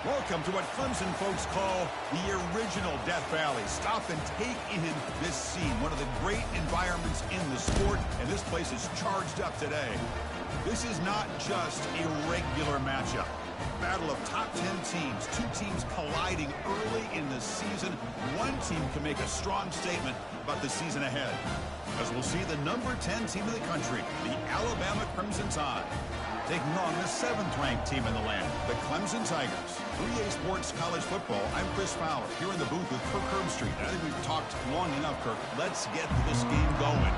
Welcome to what Clemson folks call the original Death Valley. Stop and take in this scene. One of the great environments in the sport, and this place is charged up today. This is not just a regular matchup. Battle of top 10 teams. Two teams colliding early in the season. One team can make a strong statement about the season ahead. As we'll see the number 10 team in the country, the Alabama Crimson Tide, taking on the 7th-ranked team in the land, the Clemson Tigers. 3A Sports College Football, I'm Chris Fowler, here in the booth with Kirk Herbstreit. I think we've talked long enough, Kirk. Let's get this game going.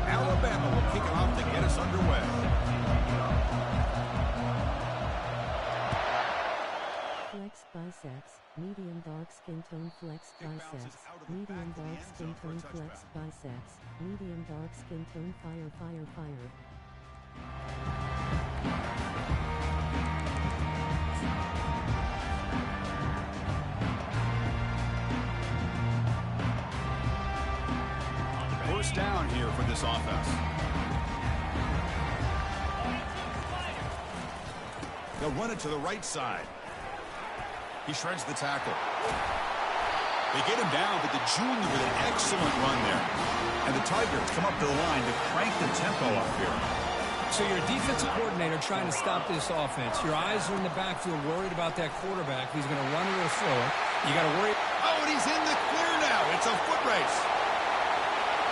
Alabama will kick it off to get us underway. Flex biceps, medium dark skin tone flex biceps, medium dark skin tone flex biceps, medium dark skin tone fire. First down here for this offense. They'll run it to the right side. He shreds the tackle. They get him down, but the junior with an excellent run there. And the Tigers come up to the line to crank the tempo up here. So you're a defensive coordinator trying to stop this offense. Your eyes are in the backfield worried about that quarterback who's going to run it or throw it. You got to worry. Oh, and he's in the clear now. It's a foot race.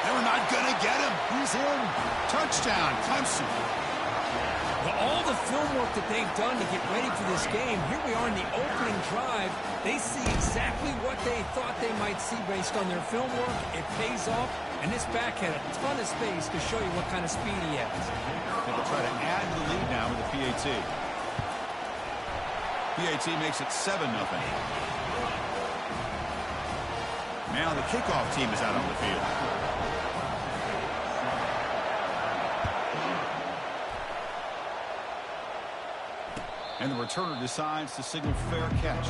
They're not going to get him. He's in. Touchdown, Clemson. Well, all the film work that they've done to get ready for this game, here we are in the opening drive. They see exactly what they thought they might see based on their film work. It pays off, and this back had a ton of space to show you what kind of speed he has. They will try to add to the lead now with the PAT. PAT makes it 7-0. Now the kickoff team is out on the field. And the returner decides to signal fair catch.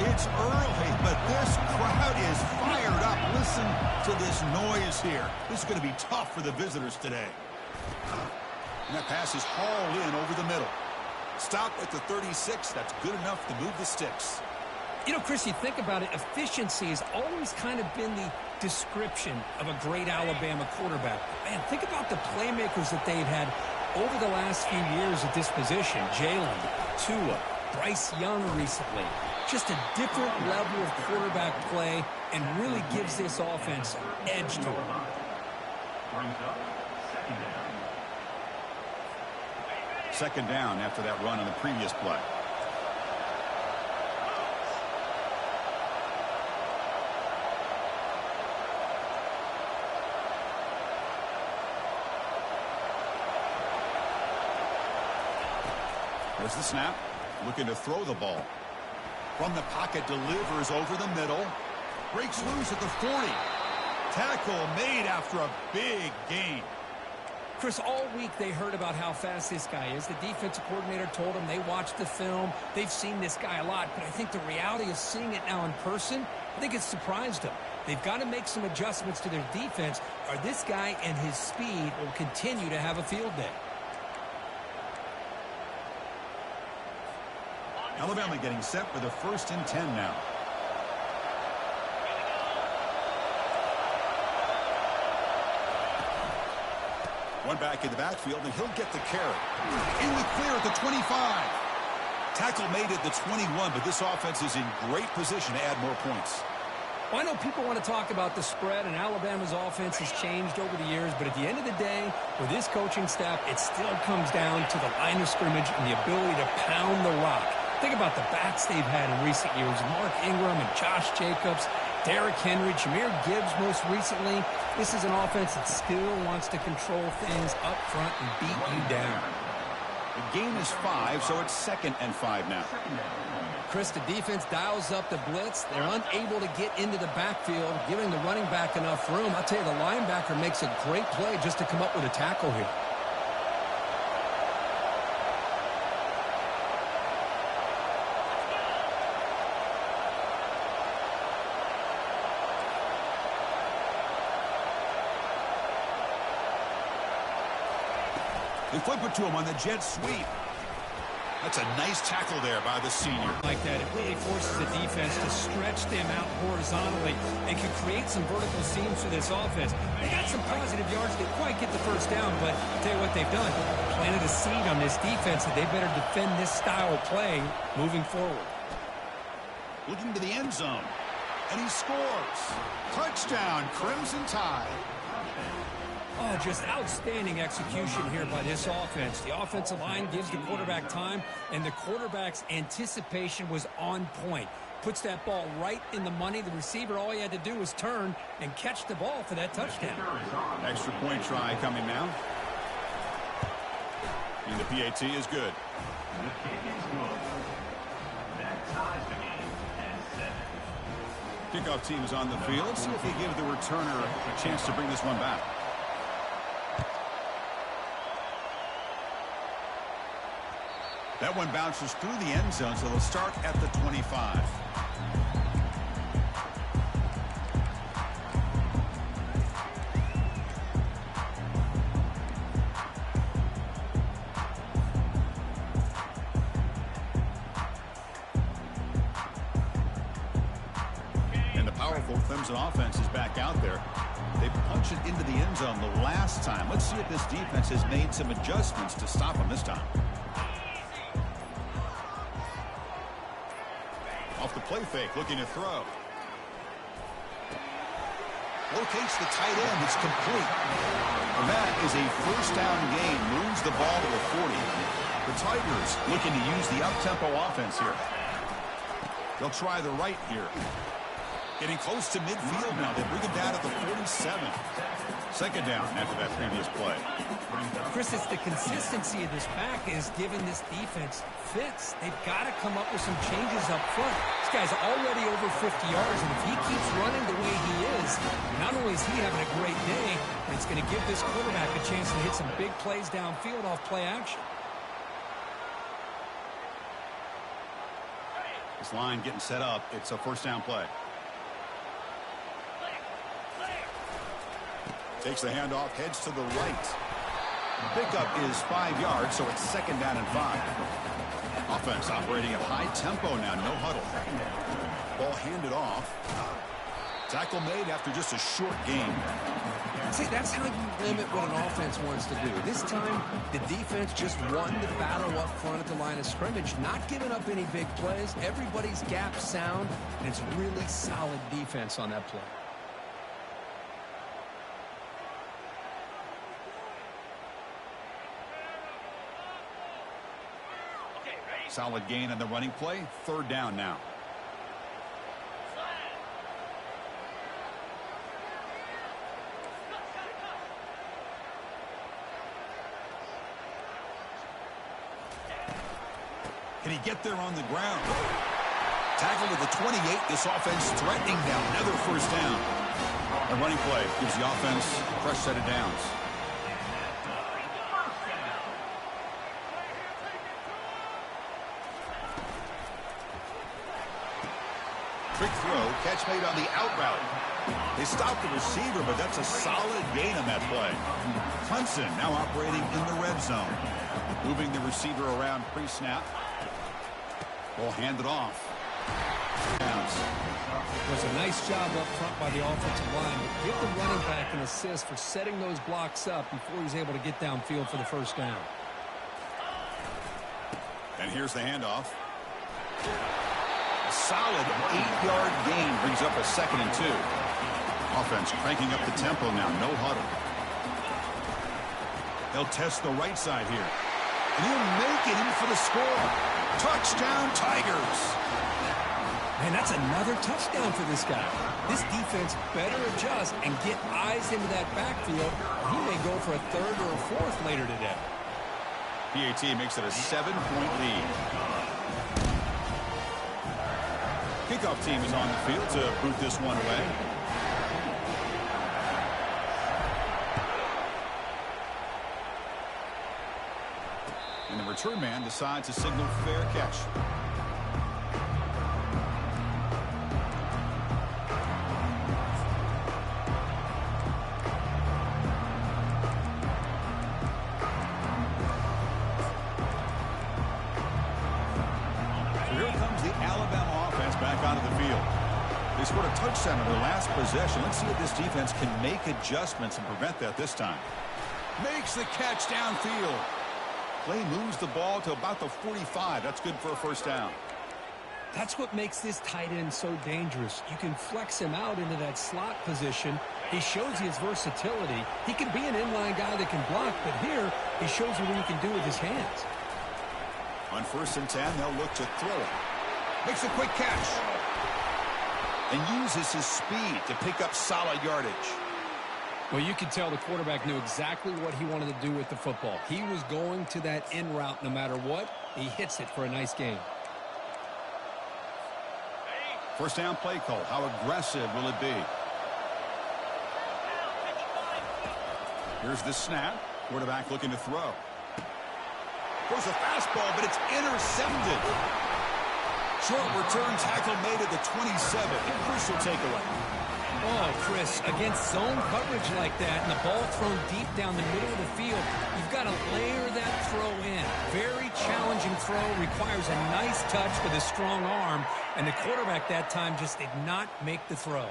It's early, but this crowd is fired up. Listen to this noise here. This is going to be tough for the visitors today. And that pass is hauled in over the middle. Stop at the 36. That's good enough to move the sticks. You know, Chris, you think about it, efficiency has always kind of been the description of a great Alabama quarterback. Man, think about the playmakers that they've had over the last few years at this position. Jalen, Tua, Bryce Young recently. Just a different level of quarterback play and really gives this offense an edge to it. Second down after that run on the previous play. There's the snap. Looking to throw the ball. From the pocket, delivers over the middle. Breaks loose at the 40. Tackle made after a big gain. Chris, all week they heard about how fast this guy is. The defensive coordinator told them they watched the film. They've seen this guy a lot. But I think the reality of seeing it now in person, I think it's surprised them. They've got to make some adjustments to their defense, or this guy and his speed will continue to have a field day. Alabama getting set for the 1st and 10 now. One back in the backfield, and he'll get the carry. In the clear at the 25. Tackle made at the 21, but this offense is in great position to add more points. Well, I know people want to talk about the spread, and Alabama's offense has changed over the years, but at the end of the day, with this coaching staff, it still comes down to the line of scrimmage and the ability to pound the rock. Think about the backs they've had in recent years. Mark Ingram and Josh Jacobs, Derrick Henry, Jahmyr Gibbs most recently. This is an offense that still wants to control things up front and beat you down. The game is 5, so it's 2nd and 5 now. Chris, the defense dials up the blitz. They're unable to get into the backfield, giving the running back enough room. I'll tell you, the linebacker makes a great play just to come up with a tackle here. They flip it to him on the jet sweep. That's a nice tackle there by the senior. Like that, it really forces the defense to stretch them out horizontally and can create some vertical seams for this offense. They got some positive yards. Didn't quite get the first down, but I'll tell you what they've done. Planted a seed on this defense that they better defend this style of play moving forward. Looking to the end zone, and he scores. Touchdown, Crimson Tide. Oh, just outstanding execution here by this offense. The offensive line gives the quarterback time, and the quarterback's anticipation was on point. Puts that ball right in the money. The receiver, all he had to do was turn and catch the ball for that touchdown. Extra point try coming now. And the PAT is good. Kickoff team is on the field. See if they give the returner a chance to bring this one back. That one bounces through the end zone, so they'll start at the 25. And the powerful Clemson offense is back out there. They punched it into the end zone the last time. Let's see if this defense has made some adjustments to stop them this time. Off the play fake, looking to throw. Locates the tight end. It's complete. And that is a first down gain. Moves the ball to the 40. The Tigers looking to use the up-tempo offense here. They'll try the right here. Getting close to midfield now. They bring it down at the 47. Second down after that previous play. Chris, it's the consistency of this back is giving this defense fits. They've got to come up with some changes up front. This guy's already over 50 yards, and if he keeps running the way he is, not only is he having a great day, but it's going to give this quarterback a chance to hit some big plays downfield off play action. This line getting set up. It's a first down play. Takes the handoff, heads to the right. Pickup is 5 yards, so it's second down and 5. Offense operating at high tempo now, no huddle. Ball handed off. Tackle made after just a short game. See, that's how you limit what an offense wants to do. This time, the defense just won the battle up front at the line of scrimmage, not giving up any big plays. Everybody's gap sound, and it's really solid defense on that play. Solid gain on the running play. Third down now. Can he get there on the ground? Tackle to the 28. This offense threatening down. Another first down. A running play gives the offense a fresh set of downs. Quick throw, catch made on the out route. They stopped the receiver, but that's a solid gain on that play. Clemson now operating in the red zone. Moving the receiver around pre-snap. Ball handed off. It was a nice job up front by the offensive line. But give the running back an assist for setting those blocks up before he's able to get downfield for the first down. And here's the handoff. Solid 8-yard gain brings up a second and 2. Offense cranking up the tempo now. No huddle. They'll test the right side here. And he'll make it in for the score. Touchdown, Tigers. Man, that's another touchdown for this guy. This defense better adjust and get eyes into that backfield. He may go for a third or a fourth later today. PAT makes it a 7-point lead. kickoff team is on the field to boot this one away. And the return man decides to signal fair catch. They scored a touchdown in their last possession. Let's see if this defense can make adjustments and prevent that this time. Makes the catch downfield. Play moves the ball to about the 45. That's good for a first down. That's what makes this tight end so dangerous. You can flex him out into that slot position. He shows you his versatility. He can be an inline guy that can block, but here he shows you what he can do with his hands. On 1st and 10, they'll look to throw it. Makes a quick catch. And uses his speed to pick up solid yardage. Well, you could tell the quarterback knew exactly what he wanted to do with the football. He was going to that in route no matter what. He hits it for a nice gain. First down play call. How aggressive will it be? Here's the snap. Quarterback looking to throw. Throws a fastball, but it's intercepted. Short return tackle made at the 27. A crucial takeaway. Oh, Chris, against zone coverage like that and the ball thrown deep down the middle of the field, you've got to layer that throw in. Very challenging throw, requires a nice touch with a strong arm, and the quarterback that time just did not make the throw.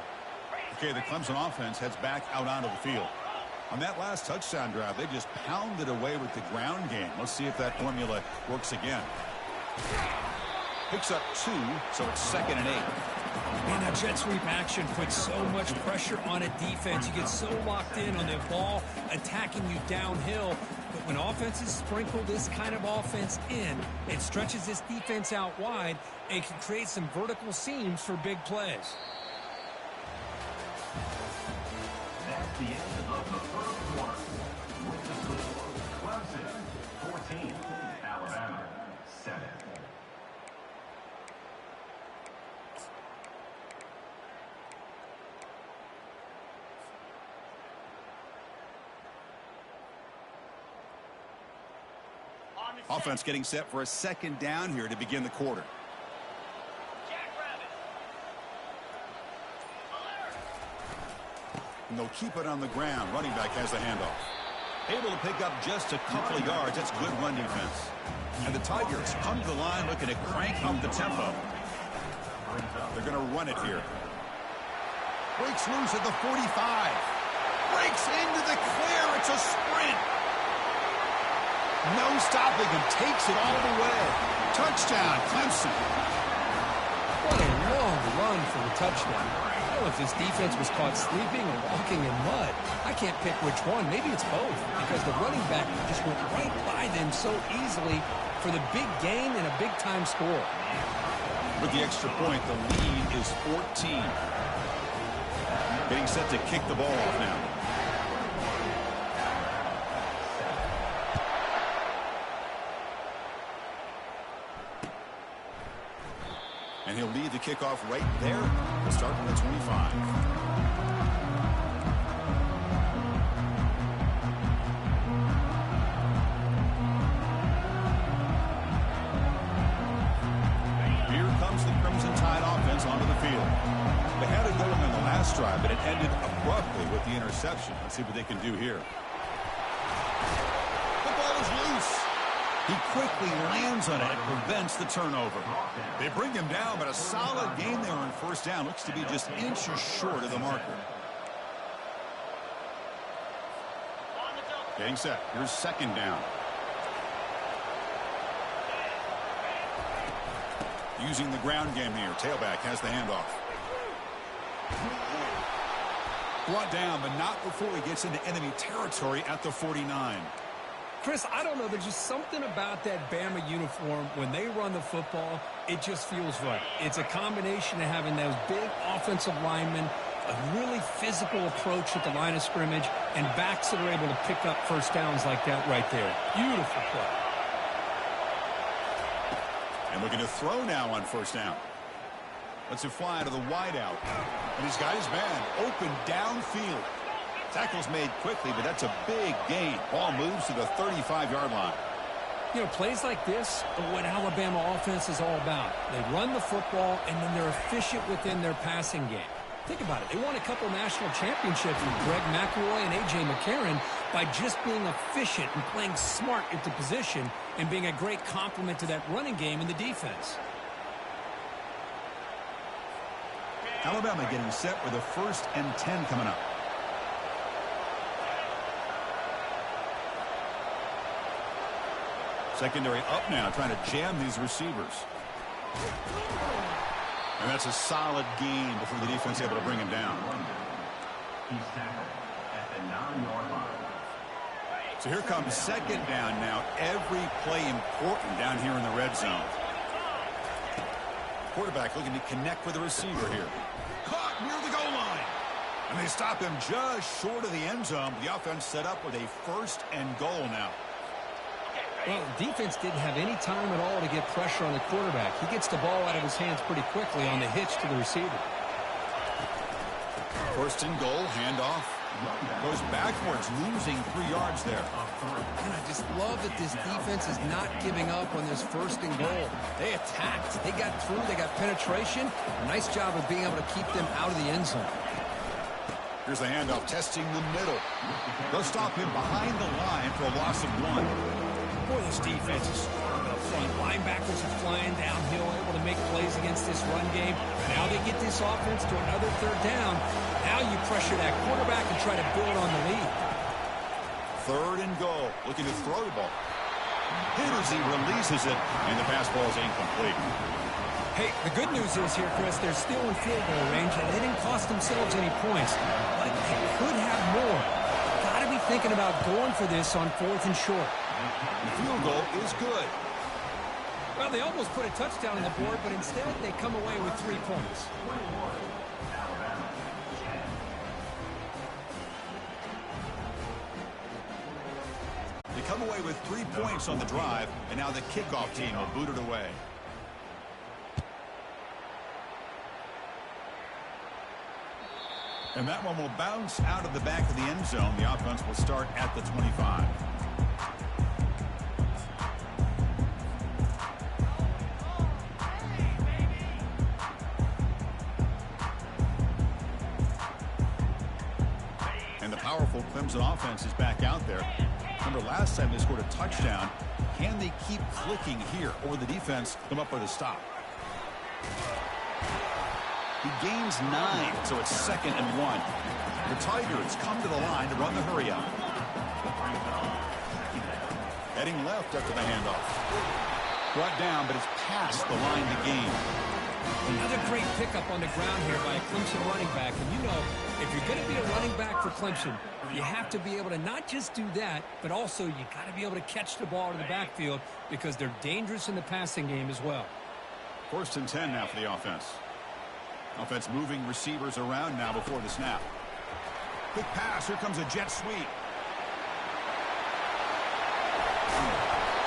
Okay, the Clemson offense heads back out onto the field. On that last touchdown drive, they just pounded away with the ground game. Let's see if that formula works again. Picks up 2, so it's 2nd and 8. Man, that jet sweep action puts so much pressure on a defense. You get so locked in on the ball attacking you downhill. But when offenses sprinkle this kind of offense in, it stretches this defense out wide and can create some vertical seams for big plays. That's the end of the first quarter. With the score, Clemson 14, Alabama 7. Offense getting set for a 2nd down here to begin the quarter. And they'll keep it on the ground. Running back has the handoff. Able to pick up just a couple of yards. That's good run defense. And the Tigers come to the line looking to crank up the tempo. They're going to run it here. Breaks loose at the 45. Breaks into the clear. It's a sprint. No stopping him. Takes it all the way. Touchdown, Clemson. What a long run for the touchdown. I don't know if this defense was caught sleeping or walking in mud. I can't pick which one. Maybe it's both, because the running back just went right by them so easily for the big gain and a big-time score. With the extra point, the lead is 14. Getting set to kick the ball off now. And he'll lead the kickoff right there. We'll start from the 25. Here comes the Crimson Tide offense onto the field. They had it going on the last drive, but it ended abruptly with the interception. Let's see what they can do here. The ball is loose. He quickly lands on it and prevents the turnover. They bring him down, but a solid gain there on 1st down. Looks to be just inches short of the marker. Getting set. Here's 2nd down. Using the ground game here. Tailback has the handoff. Brought down, but not before he gets into enemy territory at the 49. Chris, I don't know. There's just something about that Bama uniform. When they run the football, it just feels right. It's a combination of having those big offensive linemen, a really physical approach at the line of scrimmage, and backs that are able to pick up 1st downs like that right there. Beautiful play. And looking to throw now on 1st down. Lets it fly to the wideout. And he's got his man open downfield. Tackle's made quickly, but that's a big gain. Ball moves to the 35-yard line. You know, plays like this are what Alabama offense is all about. They run the football, and then they're efficient within their passing game. Think about it. They won a couple national championships with Greg McElroy and A.J. McCarron by just being efficient and playing smart at the position and being a great complement to that running game in the defense. Alabama getting set with a 1st and 10 coming up. Secondary up now, trying to jam these receivers. And that's a solid gain before the defense able to bring him down. He's tackled at the 9-yard line. So here comes 2nd down now. Every play important down here in the red zone. Quarterback looking to connect with the receiver here. Caught near the goal line. And they stop him just short of the end zone. The offense set up with a 1st and goal now. Well, the defense didn't have any time at all to get pressure on the quarterback. He gets the ball out of his hands pretty quickly on the hitch to the receiver. 1st and goal, handoff. Goes backwards, losing 3 yards there. And I just love that this defense is not giving up on this 1st and goal. They attacked. They got through. They got penetration. A nice job of being able to keep them out of the end zone. Here's the handoff, testing the middle. They'll stop him behind the line for a loss of 1. Boy, this defense is strong up front. Linebackers are flying downhill, able to make plays against this run game. Now they get this offense to another 3rd down. Now you pressure that quarterback and try to build on the lead. 3rd and goal, looking to throw the ball. Hit as he releases it, and the pass ball is incomplete. Hey, the good news is here, Chris, they're still in field goal range, and they didn't cost themselves any points. But they could have more. Got to be thinking about going for this on 4th and short. The field goal is good. Well, they almost put a touchdown on the board, but instead they come away with 3 points. They come away with 3 points on the drive, and now the kickoff team will boot it away. And that one will bounce out of the back of the end zone. The offense will start at the 25. And the powerful Clemson offense is back out there. Remember, last time they scored a touchdown. Can they keep clicking here, or the defense come up with a stop? He gains 9, so it's 2nd and 1. The Tigers come to the line to run the hurry up. Heading left after the handoff. Brought down, but it's past the line to gain. Another great pickup on the ground here by a Clemson running back. And you know, if you're going to be a running back for Clemson, you have to be able to not just do that, but also you got to be able to catch the ball to the backfield because they're dangerous in the passing game as well. 1st and 10 now for the offense. Offense moving receivers around now before the snap. Quick pass. Here comes a jet sweep.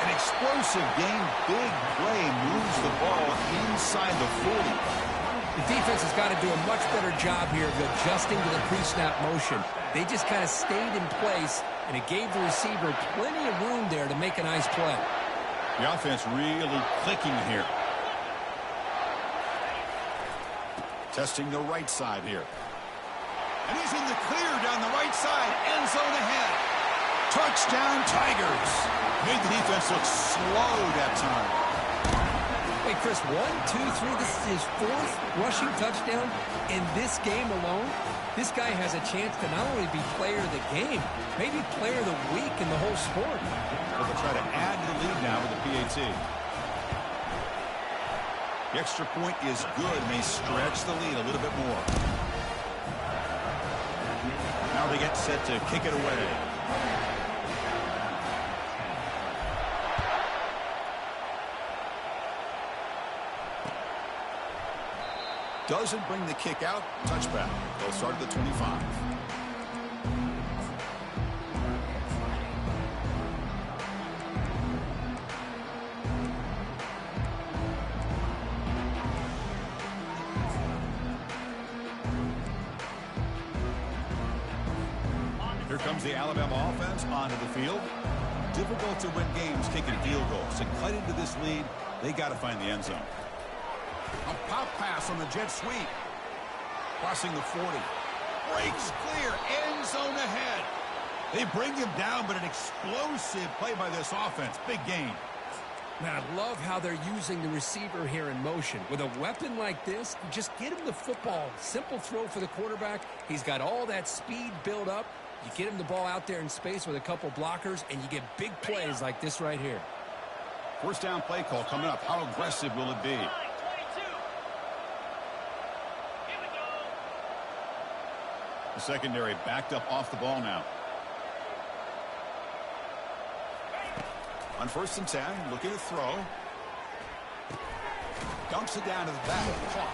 An explosive game. Big play. Moves the ball inside the 40. The defense has got to do a much better job here of adjusting to the pre-snap motion. They just kind of stayed in place, and it gave the receiver plenty of room there to make a nice play. The offense really clicking here. Testing the right side here. And he's in the clear down the right side. End zone ahead. Touchdown, Tigers. Made the defense look slow that time. Hey, Chris, 1, 2, 3. This is his 4th rushing touchdown in this game alone. This guy has a chance to not only be player of the game, maybe player of the week in the whole sport. But they'll try to add to the lead now with the PAT. The extra point is good, and they stretch the lead a little bit more. Now they get set to kick it away. Doesn't bring the kick out. Touchback. They'll start at the 25. Here comes the Alabama offense onto the field. Difficult to win games kicking field goals. To cut into this lead, they got to find the end zone. A pop pass on the jet sweep. Crossing the 40. Breaks clear. End zone ahead. They bring him down, but an explosive play by this offense. Big gain. Man, I love how they're using the receiver here in motion. With a weapon like this, just get him the football. Simple throw for the quarterback. He's got all that speed built up. You get him the ball out there in space with a couple blockers, and you get big plays like this right here. First down play call coming up. How aggressive will it be? The secondary backed up off the ball now. On 1st and 10, looking to throw. Dumps it down to the back of the clock.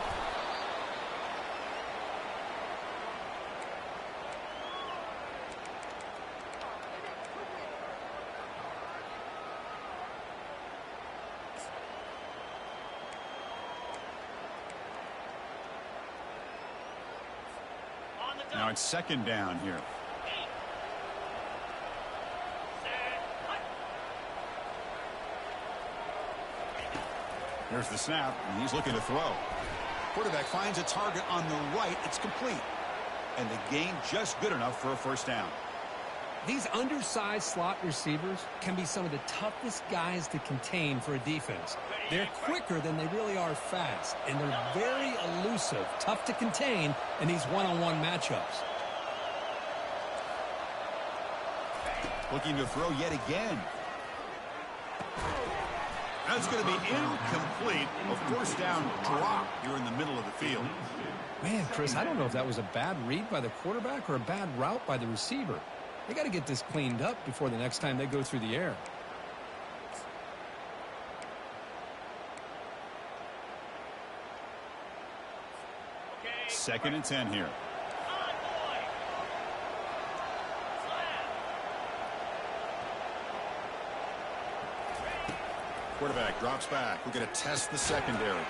Now it's 2nd down here. Here's the snap, and he's looking to throw. Quarterback finds a target on the right. It's complete. And the gain just good enough for a 1st down. These undersized slot receivers can be some of the toughest guys to contain for a defense. They're quicker than they really are fast, and they're very elusive, tough to contain in these one-on-one matchups. Looking to throw yet again. That's going to be incomplete. A 1st down drop here in the middle of the field. Man, Chris, I don't know if that was a bad read by the quarterback or a bad route by the receiver. They got to get this cleaned up before the next time they go through the air. Okay, 2nd and 10 here. Quarterback drops back. We're going to test the secondary.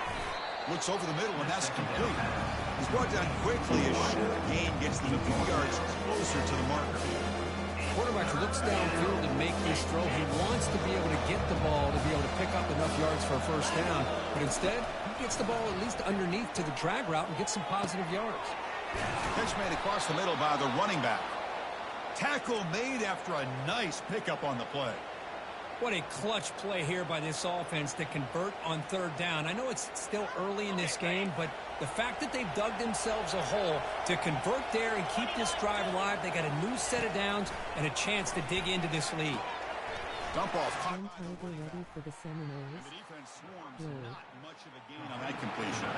Looks over the middle, and that's complete. He's brought down quickly as short gain gets them a few yards closer to the marker. Quarterback looks downfield to make this throw. He wants to be able to get the ball to be able to pick up enough yards for a 1st down. But instead, he gets the ball at least underneath to the drag route and gets some positive yards. Catch made across the middle by the running back. Tackle made after a nice pickup on the play. What a clutch play here by this offense to convert on 3rd down. I know it's still early in this game, but the fact that they've dug themselves a hole to convert there and keep this drive alive, they got a new set of downs and a chance to dig into this lead. Dump off. One Tiger ready for the Seminoles. The defense swarms. Not much of a gain on that completion.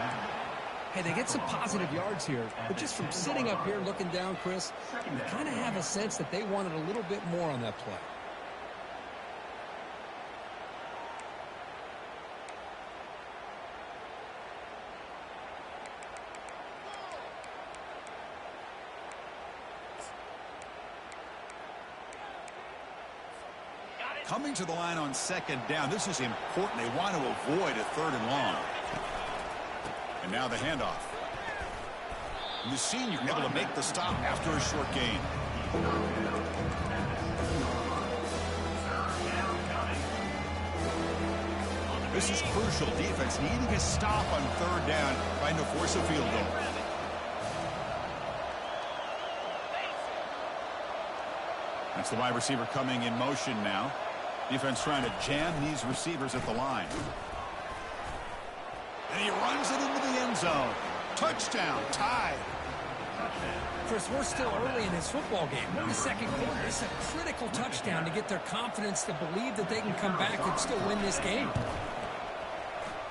Hey, they get some positive yards here, but just from sitting up here looking down, Chris, you kind of have a sense that they wanted a little bit more on that play. Coming to the line on 2nd down. This is important. They want to avoid a 3rd and long. And now the handoff. And the senior able to make the stop after a short gain. This is crucial. Defense needing a stop on 3rd down, trying to force a field goal. That's the wide receiver coming in motion now. Defense trying to jam these receivers at the line. And he runs it into the end zone. Touchdown, tied. Chris, we're still early in this football game. We're in the 2nd quarter. It's a critical touchdown to get their confidence to believe that they can come back and still win this game.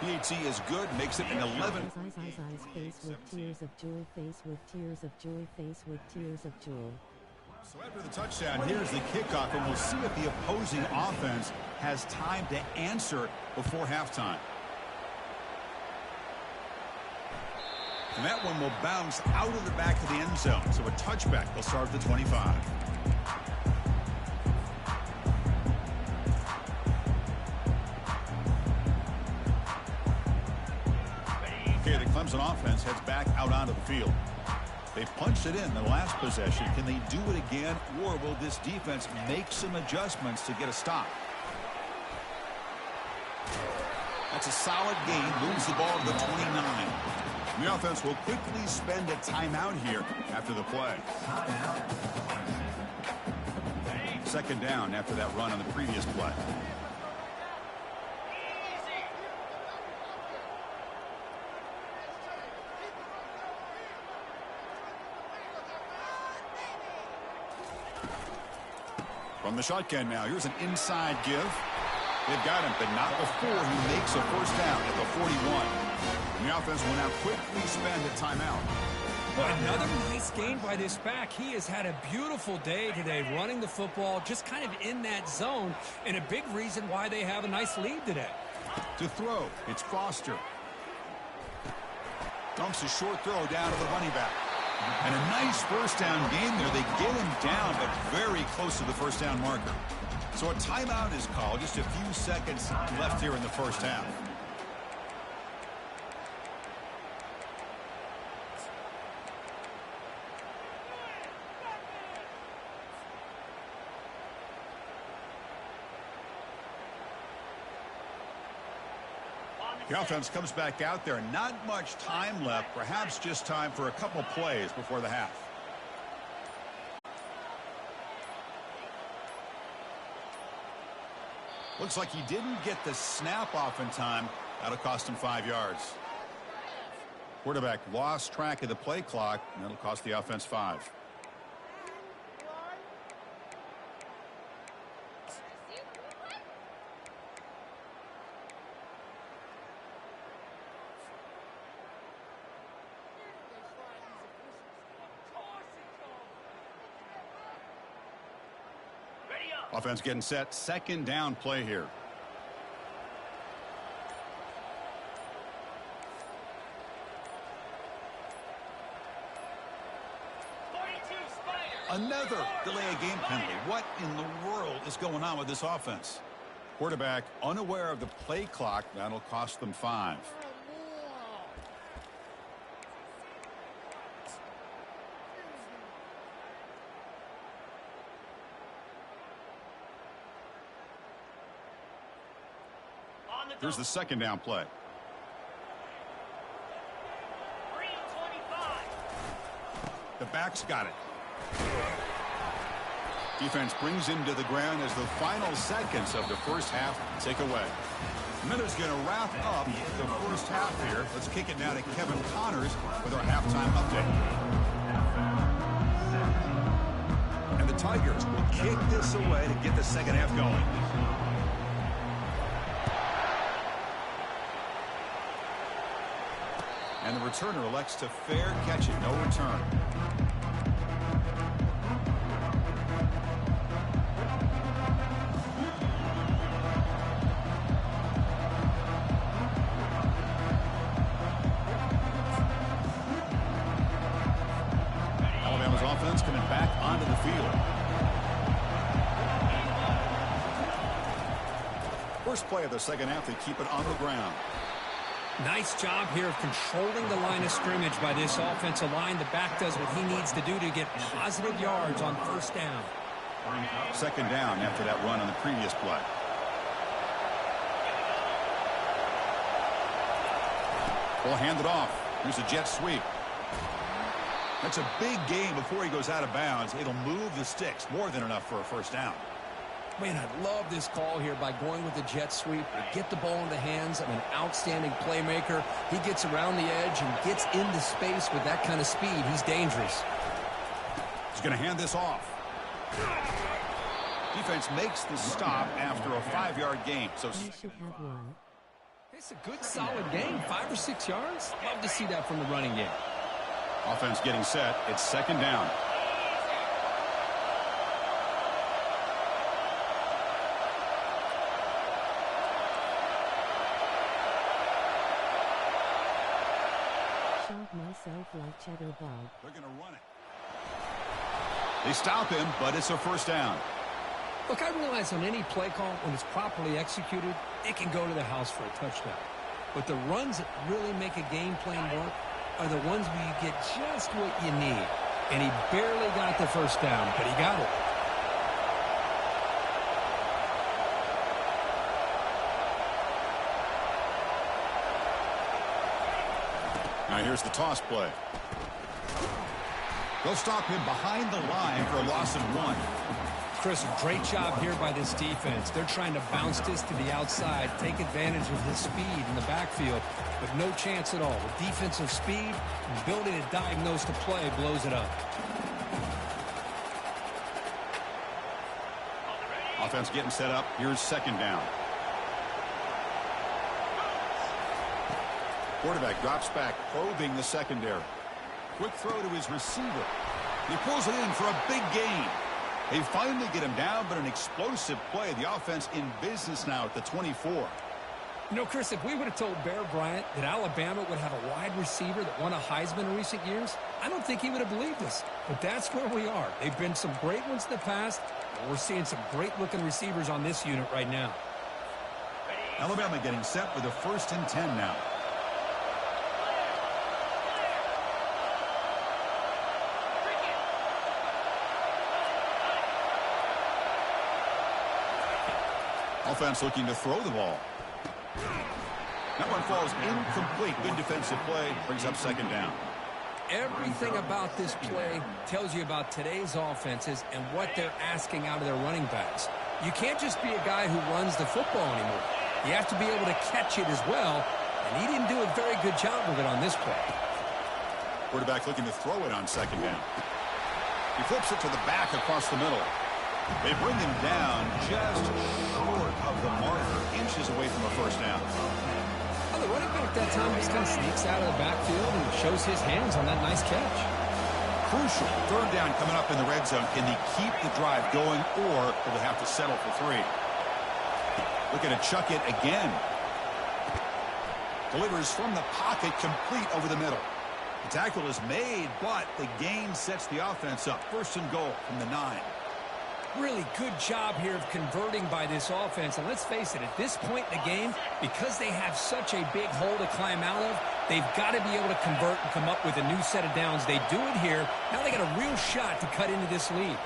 PAT is good, makes it an 11. Eyes, face with tears of joy, face with tears of joy, face with tears of joy. So after the touchdown, here's the kickoff, and we'll see if the opposing offense has time to answer before halftime. And that one will bounce out of the back of the end zone. So a touchback will start at the 25. Okay, the Clemson offense heads back out onto the field. They punched it in the last possession. Can they do it again, or will this defense make some adjustments to get a stop? That's a solid gain. Moves the ball to the 29. The offense will quickly spend a timeout here after the play. Second down after that run on the previous play. From the shotgun now, here's an inside give. They've got him, but not before he makes a first down at the 41. And the offense will now quickly spend a timeout. Another nice gain by this back. He has had a beautiful day today running the football, just kind of in that zone, and a big reason why they have a nice lead today. To throw, it's Foster. Dumps a short throw down to the running back. And a nice first down game there. They get him down, but very close to the first down marker. So a timeout is called. Just a few seconds left here in the first half. The offense comes back out there. Not much time left. Perhaps just time for a couple plays before the half. Looks like he didn't get the snap off in time. That'll cost him 5 yards. Quarterback lost track of the play clock, and that'll cost the offense 5. Offense getting set. Second down play here. Another delay of game penalty. What in the world is going on with this offense? Quarterback unaware of the play clock. That'll cost them 5. Here's the second down play. The back's got it. Defense brings him to the ground as the final seconds of the first half tick away. Miller's going to wrap up the first half here. Let's kick it now to Kevin Connors with our halftime update. And the Tigers will kick this away to get the second half going. And the returner elects to fair catch it. No return. Alabama's offense coming back onto the field. First play of the second half, they keep it on the ground. Nice job here of controlling the line of scrimmage by this offensive line. The back does what he needs to do to get positive yards on first down. Second down after that run on the previous play. We'll hand it off. Here's a jet sweep. That's a big gain before he goes out of bounds. It'll move the sticks. More than enough for a first down. Man, I love this call here by going with the jet sweep. Get the ball in the hands of an outstanding playmaker. He gets around the edge and gets into space with that kind of speed. He's dangerous. He's going to hand this off. Defense makes the stop after a 5-yard gain. So it's a good, solid gain. 5 or 6 yards. Love to see that from the running game. Offense getting set. It's second down. Myself like cheddar ball. They're going to run it. They stop him, but it's a first down. Look, I realize on any play call, when it's properly executed, it can go to the house for a touchdown. But the runs that really make a game plan work, are the ones where you get just what you need. And he barely got the first down, but he got it. Now here's the toss play. They'll stop him behind the line for a loss of 1. Chris, great job here by this defense. They're trying to bounce this to the outside, take advantage of his speed in the backfield, but no chance at all. The defensive speed and ability to diagnose the play blows it up. Offense getting set up. Here's second down. Quarterback drops back, probing the secondary. Quick throw to his receiver. He pulls it in for a big gain. They finally get him down, but an explosive play. The offense in business now at the 24. You know, Chris, if we would have told Bear Bryant that Alabama would have a wide receiver that won a Heisman in recent years, I don't think he would have believed us. But that's where we are. They've been some great ones in the past, and we're seeing some great-looking receivers on this unit right now. Alabama getting set with a 1st and 10 now. Offense looking to throw the ball. That one falls incomplete. Good defensive play. Brings up second down. Everything about this play tells you about today's offenses and what they're asking out of their running backs. You can't just be a guy who runs the football anymore. You have to be able to catch it as well, and he didn't do a very good job of it on this play. Quarterback looking to throw it on second down. He flips it to the back across the middle. They bring him down just short of the marker, inches away from a first down. Well, the running back that time just kind of sneaks out of the backfield and shows his hands on that nice catch. Crucial. Third down coming up in the red zone. Can they keep the drive going, or will they have to settle for 3? Looking to chuck it again. Delivers from the pocket, complete over the middle. The tackle is made, but the gain sets the offense up. 1st and goal from the 9. Really good job here of converting by this offense. And let's face it, at this point in the game, because they have such a big hole to climb out of, they've got to be able to convert and come up with a new set of downs. They do it here. Now they got a real shot to cut into this lead.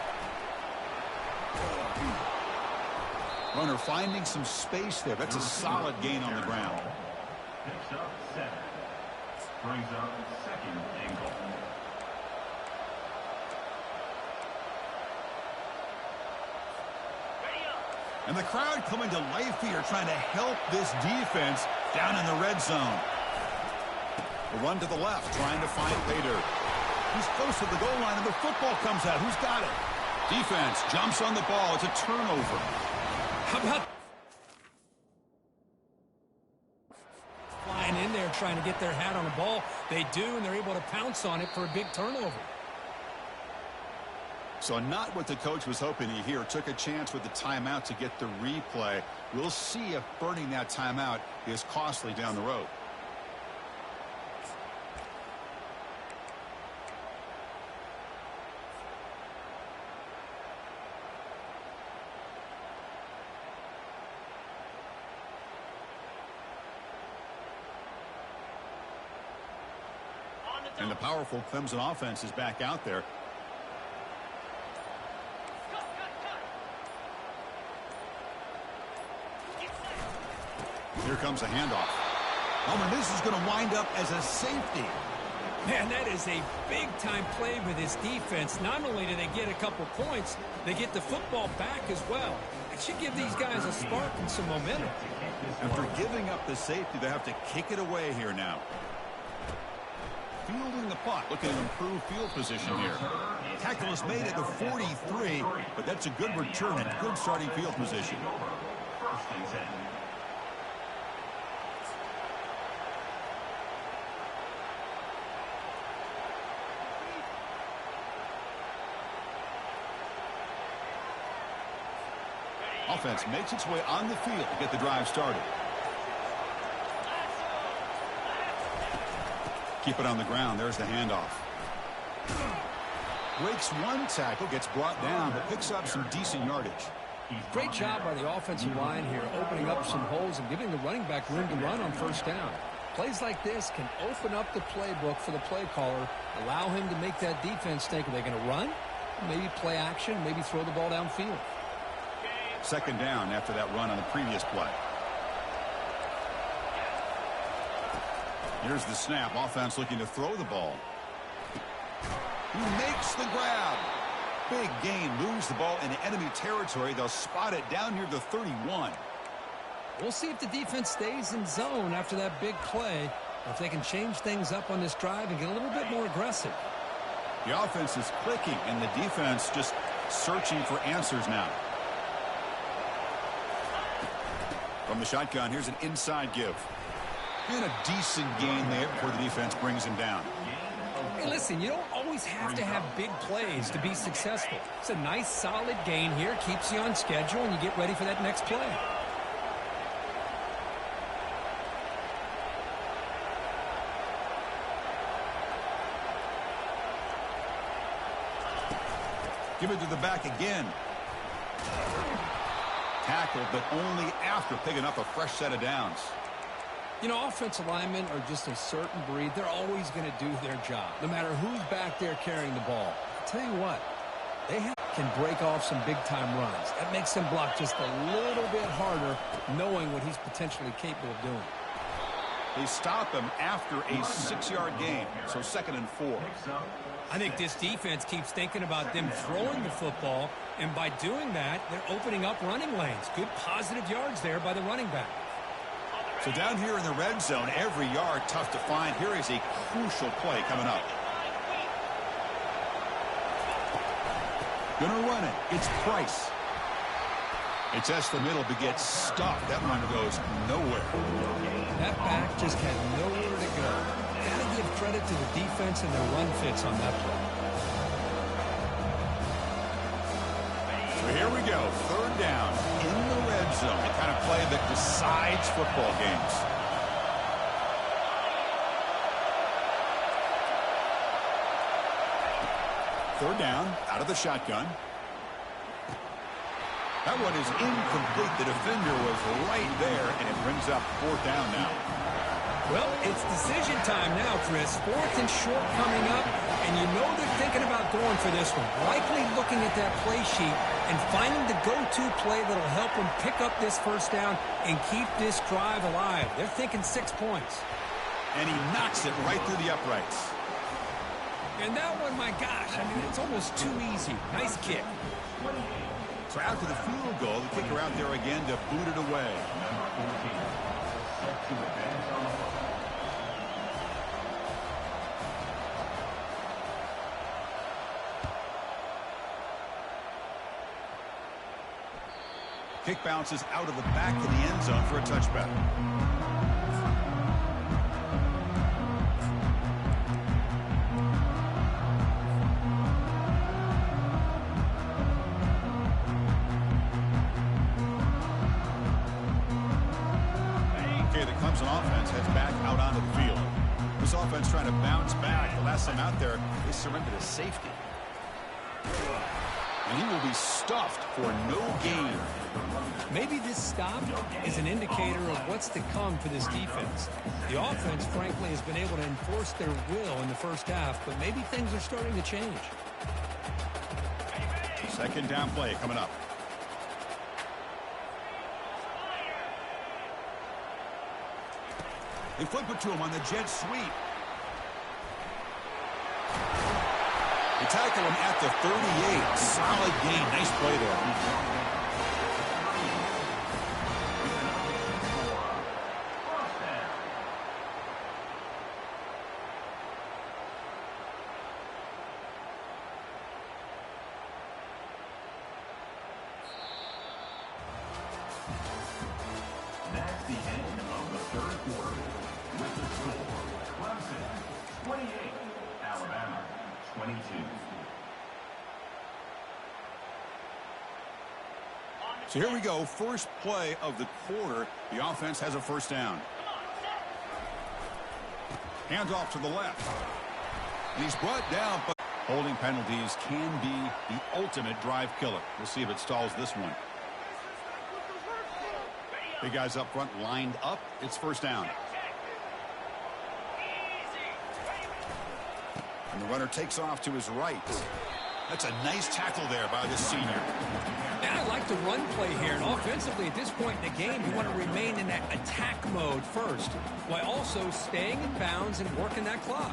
Runner finding some space there. That's a solid gain on the ground. Picks up 7. Brings up 2nd and goal. And the crowd coming to life here, trying to help this defense down in the red zone. The run to the left, trying to find Pater. He's close to the goal line, and the football comes out. Who's got it? Defense jumps on the ball. It's a turnover. How about flying in there trying to get their hat on the ball? They do, and they're able to pounce on it for a big turnover. So not what the coach was hoping to hear. Took a chance with the timeout to get the replay. We'll see if burning that timeout is costly down the road. And the powerful Clemson offense is back out there. Here comes a handoff. Oh, and this is going to wind up as a safety. Man, that is a big-time play with this defense. Not only do they get a couple points, they get the football back as well. It should give these guys a spark and some momentum. After giving up the safety, they have to kick it away here now. Fielding the punt, looking to improve field position here. Tackle is made at the 43, but that's a good return and good starting field position. 1st and 10. Offense makes its way on the field to get the drive started. Keep it on the ground. There's the handoff. Breaks one tackle, gets brought down, but picks up some decent yardage. Great job by the offensive line here, opening up some holes and giving the running back room to run on 1st down. Plays like this can open up the playbook for the play caller, allow him to make that defense think, are they going to run? Maybe play action, maybe throw the ball downfield. Second down after that run on the previous play. Here's the snap. Offense looking to throw the ball. He makes the grab. Big gain. Moves the ball into enemy territory. They'll spot it down near the 31. We'll see if the defense stays in zone after that big play, or if they can change things up on this drive and get a little bit more aggressive. The offense is clicking, and the defense just searching for answers now. From the shotgun, here's an inside give. And a decent gain there before the defense brings him down. Hey, listen, you don't always have to have big plays to be successful. It's a nice, solid gain here. Keeps you on schedule, and you get ready for that next play. Give it to the back again. Tackled, but only after picking up a fresh set of downs. You know, offensive linemen are just a certain breed. They're always going to do their job, no matter who's back there carrying the ball. I'll tell you what, they can break off some big-time runs. That makes them block just a little bit harder, knowing what he's potentially capable of doing. They stop him after a 6-yard gain, so 2nd and 4. I think this defense keeps thinking about them throwing the football, and by doing that, they're opening up running lanes. Good positive yards there by the running back. So down here in the red zone, every yard tough to find. Here is a crucial play coming up. Gonna run it. It's Price. It tests the middle but gets stuffed. That one goes nowhere. That back just had nowhere to go. Gotta give credit to the defense and their run fits on that play. So here we go. 3rd down in the red zone. The kind of play that decides football games. Third down out of the shotgun. That one is incomplete. The defender was right there, and it brings up 4th down now. Well, it's decision time now, Chris. 4th and short coming up, and you know they're thinking about going for this one. Likely looking at that play sheet and finding the go-to play that'll help them pick up this 1st down and keep this drive alive. They're thinking 6 points. And he knocks it right through the uprights. And that one, my gosh, I mean, it's almost too easy. Nice kick. So after the field goal, the kicker out there again to boot it away. Kick bounces out of the back of the end zone for a touchback. Okay, the Clemson offense heads back out onto the field. This offense trying to bounce back. The last time out there, they surrendered a safety. And he will be stuffed for no gain. Maybe this stop is an indicator of what's to come for this defense. The offense, frankly, has been able to enforce their will in the 1st half, but maybe things are starting to change. 2nd down play coming up. They flip it to him on the jet sweep. They tackle him at the 38. Solid gain. Nice play there. That's the end of the 3rd quarter. With the score, Clemson 28, Alabama 22. So here we go. First play of the quarter. The offense has a 1st down. Hands off to the left. And he's brought down, but holding penalties can be the ultimate drive killer. We'll see if it stalls this one. Big guys up front lined up. It's 1st down. And the runner takes off to his right. That's a nice tackle there by the senior. And I like the run play here. And offensively, at this point in the game, you want to remain in that attack mode first, while also staying in bounds and working that clock.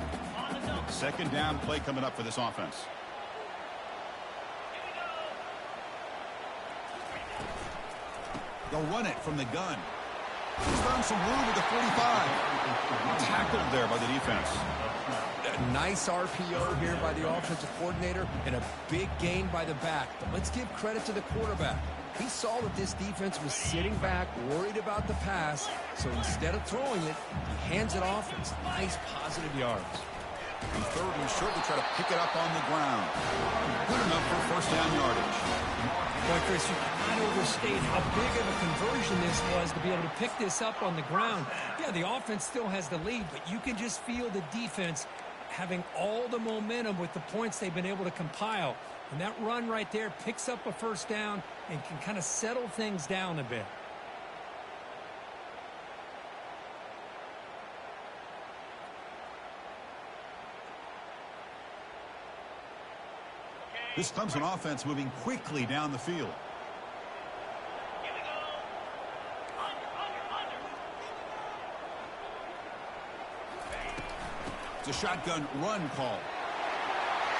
Second down play coming up for this offense. They'll run it from the gun. He's found some room at the 45. Tackled there by the defense. A nice RPO here by the offensive coordinator and a big gain by the back. But let's give credit to the quarterback. He saw that this defense was sitting back, worried about the pass. So instead of throwing it, he hands it off. It's nice, positive yards. And third and short to try to pick it up on the ground. Good enough for first down yardage. Boy, Chris, you cannot overstate how big of a conversion this was to be able to pick this up on the ground. Yeah, the offense still has the lead, but you can just feel the defense having all the momentum with the points they've been able to compile. And that run right there picks up a first down and can kind of settle things down a bit. This Clemson offense moving quickly down the field. It's a shotgun run call.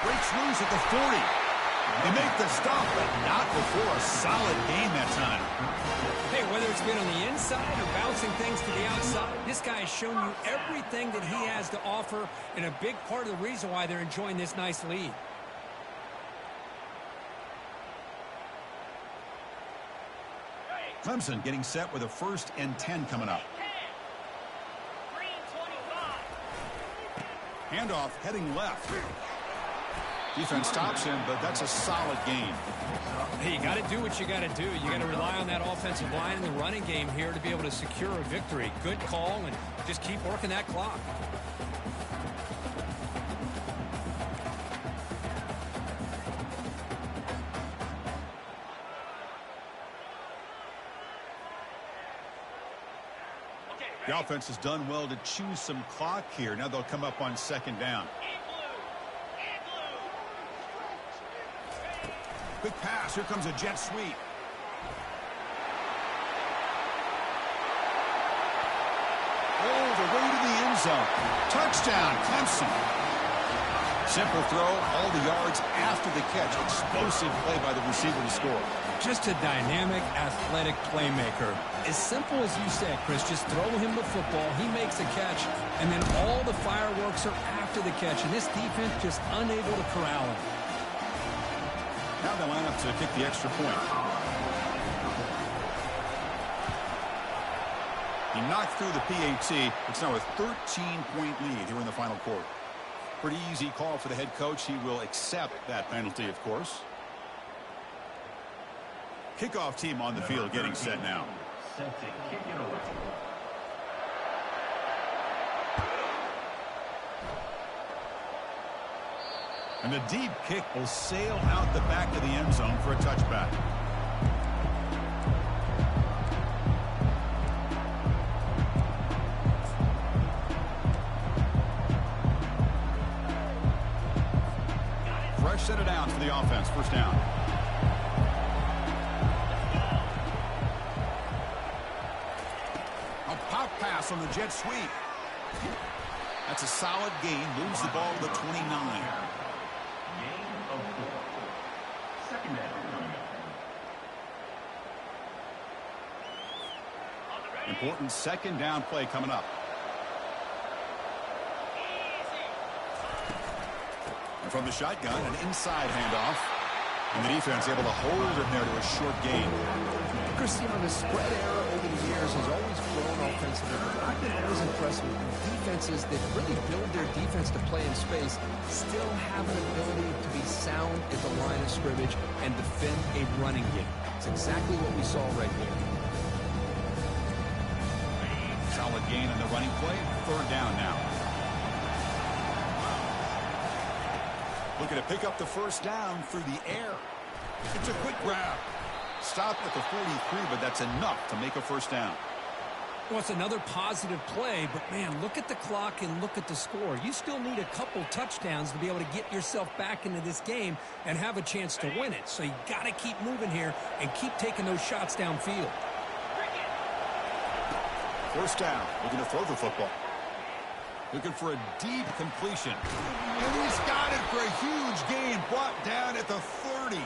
Breaks loose at the 40. They make the stop, but not before a solid game that time. Hey, whether it's been on the inside or bouncing things to the outside, this guy has shown you everything that he has to offer, and a big part of the reason why they're enjoying this nice lead. Clemson getting set with a 1st and 10 coming up. Handoff heading left. Defense stops him, but that's a solid gain. Hey, you got to do what you got to do. You got to rely on that offensive line in the running game here to be able to secure a victory. Good call, and just keep working that clock. The offense has done well to choose some clock here. Now they'll come up on 2nd down. Quick pass. Here comes a jet sweep. Oh, the way to the end zone. Touchdown, Clemson. Simple throw, all the yards after the catch. Explosive play by the receiver to score. Just a dynamic, athletic playmaker. As simple as you said, Chris, just throw him the football, he makes a catch, and then all the fireworks are after the catch, and this defense just unable to corral him. Now they line up to kick the extra point. He knocked through the PAT. It's now a 13-point lead here in the final quarter. Pretty easy call for the head coach. He will accept that penalty, of course. Kickoff team on the field getting set now. Set to kick it away. And the deep kick will sail out the back of the end zone for a touchback. Fresh set of downs for the offense. First down. A pop pass on the jet sweep. That's a solid gain. Moves the ball to the 29. Gain of 4. Second down. Important second down play coming up. And from the shotgun, an inside handoff. And the defense able to hold it there to a short gain. Chris, you know, the spread era over the years has always grown offensively, but I've been always impressed with defenses that really build their defense to play in space, still have an ability to be sound at the line of scrimmage and defend a running game. It's exactly what we saw right here. Solid gain on the running play. Third down now. Looking to pick up the first down through the air. It's a quick grab. Stop at the 43, but that's enough to make a first down. Well, it's another positive play, but, man, look at the clock and look at the score. You still need a couple touchdowns to be able to get yourself back into this game and have a chance to win it. So you got to keep moving here and keep taking those shots downfield. First down, looking to throw the football. Looking for a deep completion. And he's got it for a huge gain, brought down at the 30.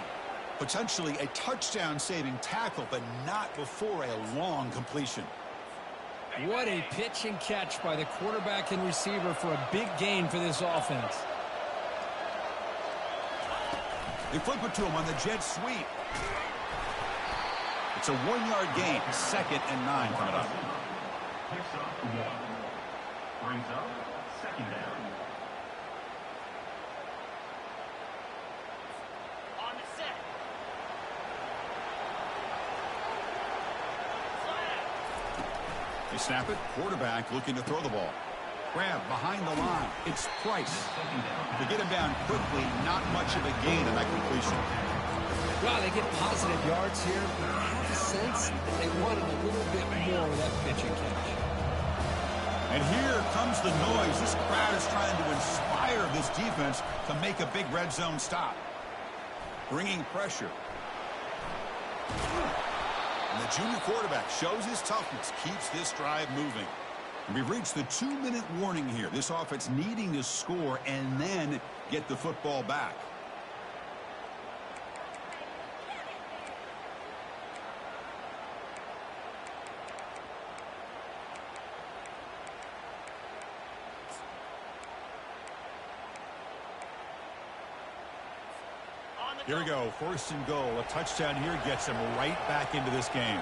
Potentially a touchdown-saving tackle, but not before a long completion. What a pitch and catch by the quarterback and receiver for a big gain for this offense. They flip it to him on the jet sweep. It's a 1-yard gain. 2nd and 9 coming up. Picks up 1. Brings up 2nd down. On the set. They snap it. Quarterback looking to throw the ball. Grab behind the line. It's Price. They get him down quickly. Not much of a gain in that completion. Well, they get positive yards here, but I have a sense that they wanted a little bit more of that pitch and catch. And here comes the noise. This crowd is trying to inspire this defense to make a big red zone stop. Bringing pressure. And the junior quarterback shows his toughness, keeps this drive moving. And we've reached the 2-minute warning here. This offense needing to score and then get the football back. Here we go, 1st and goal. A touchdown here gets him right back into this game.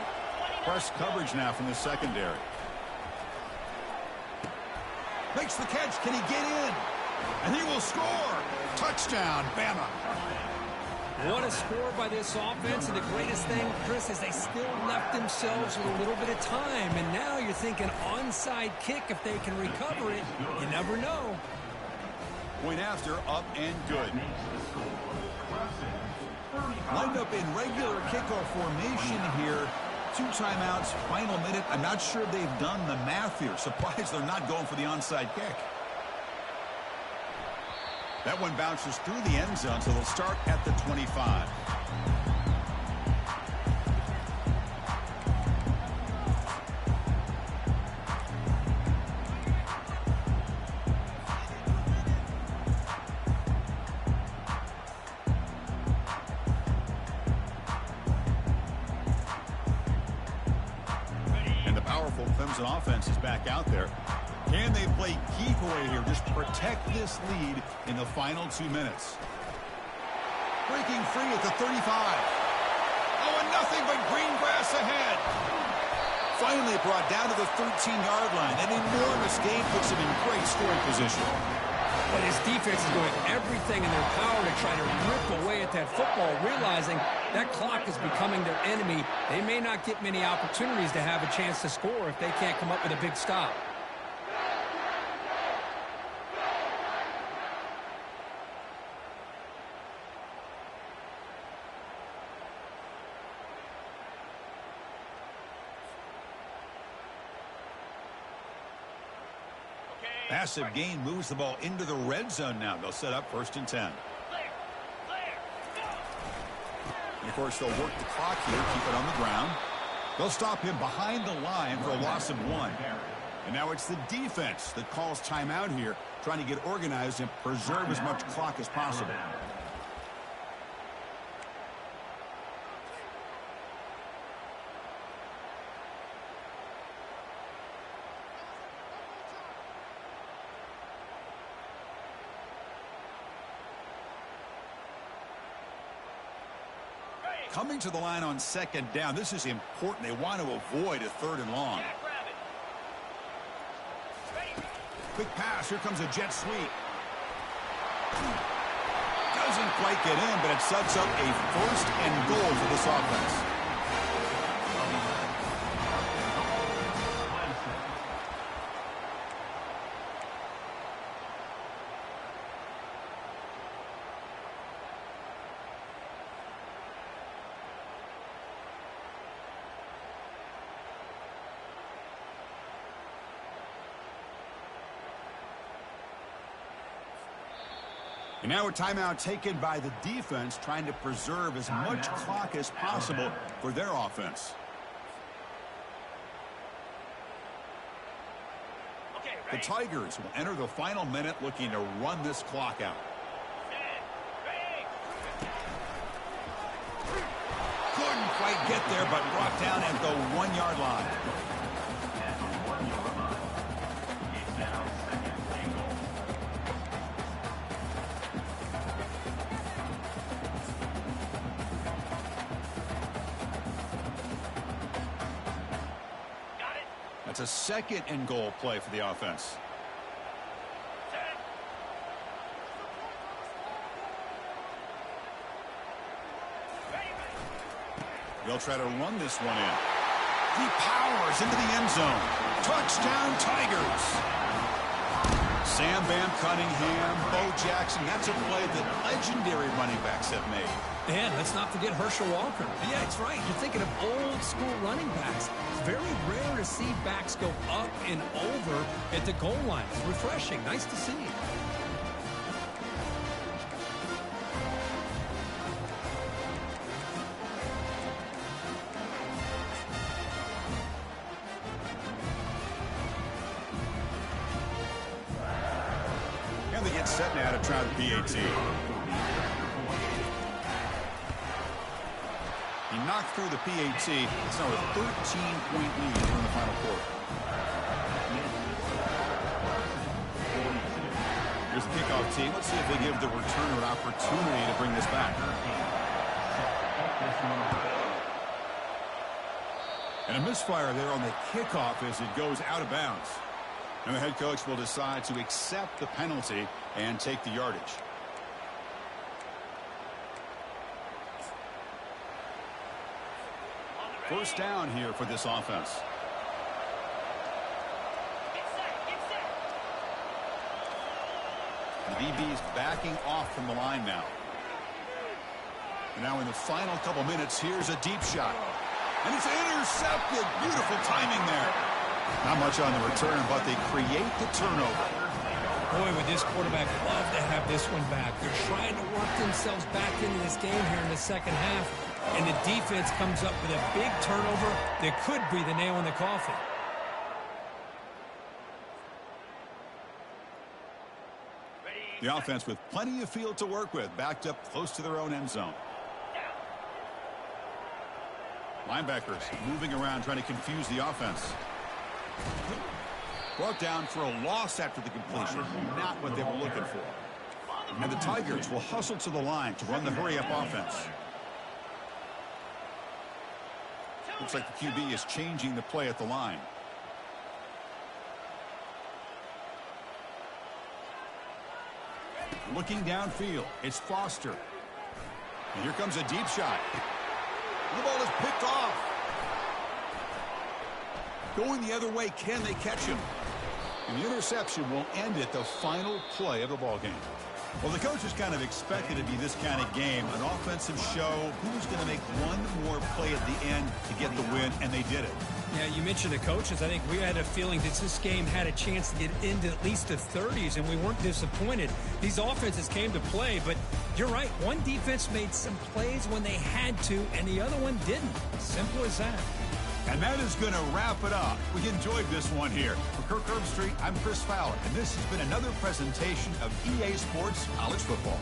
Press coverage now from the secondary. Makes the catch. Can he get in? And he will score. Touchdown, Bama. What a score by this offense, and the greatest thing, Chris, is they still left themselves with a little bit of time, and now you're thinking onside kick if they can recover it. You never know. Point after, up and good. Lined up in regular kickoff formation here. 2 timeouts, final minute. I'm not sure they've done the math here. Surprised they're not going for the onside kick. That one bounces through the end zone, so they'll start at the 25. CLEMSON offense is back out there. Can they play keep away here? Just protect this lead in the final 2 minutes. Breaking free at the 35. Oh, and nothing but green grass ahead. Finally brought down to the 13-yard line. An enormous gain puts him in great scoring position. But his defense is doing everything in their power to try to rip away at that football, realizing that clock is becoming their enemy. They may not get many opportunities to have a chance to score if they can't come up with a big stop. Massive gain moves the ball into the red zone now. They'll set up 1st and 10. And of course, they'll work the clock here, keep it on the ground. They'll stop him behind the line for a loss of 1. And now it's the defense that calls timeout here, trying to get organized and preserve as much clock as possible. Coming to the line on 2nd down. This is important. They want to avoid a 3rd and long. Quick pass. Here comes a jet sweep. Doesn't quite get in, but it sets up a 1st and goal for this offense. And now a timeout taken by the defense, trying to preserve as much clock as possible for their offense. The Tigers will enter the final minute looking to run this clock out. Couldn't quite get there, but brought down at the 1-yard line. That's a second and goal play for the offense. They'll try to run this one in. He powers into the end zone. Touchdown, Tigers. Sam Bam Cunningham, Bo Jackson. That's a play that legendary running backs have made. And let's not forget Herschel Walker. Yeah, it's right. You're thinking of old school running backs. It's very rare to see backs go up and over at the goal line. It's refreshing. Nice to see. And they get set now to try the PAT. He knocked through the PAT. It's now a 13-point lead in the final quarter. Here's the kickoff team. Let's see if they give the returner an opportunity to bring this back. And a misfire there on the kickoff as it goes out of bounds. And the head coach will decide to accept the penalty and take the yardage. First down here for this offense. The DB's backing off from the line now. And now in the final couple minutes, here's a deep shot. And it's intercepted. Beautiful timing there. Not much on the return, but they create the turnover. Boy, would this quarterback love to have this one back. They're trying to work themselves back into this game here in the second half. And the defense comes up with a big turnover that could be the nail in the coffin. The offense with plenty of field to work with, backed up close to their own end zone. Linebackers moving around, trying to confuse the offense. Brought down for a loss after the completion. Not what they were looking for. And the Tigers will hustle to the line to run the hurry-up offense. Looks like the QB is changing the play at the line. Looking downfield, it's Foster. And here comes a deep shot. And the ball is picked off. Going the other way, can they catch him? And the interception will end it, the final play of the ball game. Well, the coaches kind of expected it to be this kind of game, an offensive show. Who's going to make one more play at the end to get the win, and they did it. Yeah, you mentioned the coaches. I think we had a feeling that this game had a chance to get into at least the 30s, and we weren't disappointed. These offenses came to play, but you're right. One defense made some plays when they had to, and the other one didn't. Simple as that. And that is going to wrap it up. We enjoyed this one here. For Kirk Herbstreit, I'm Chris Fowler, and this has been another presentation of EA Sports College Football.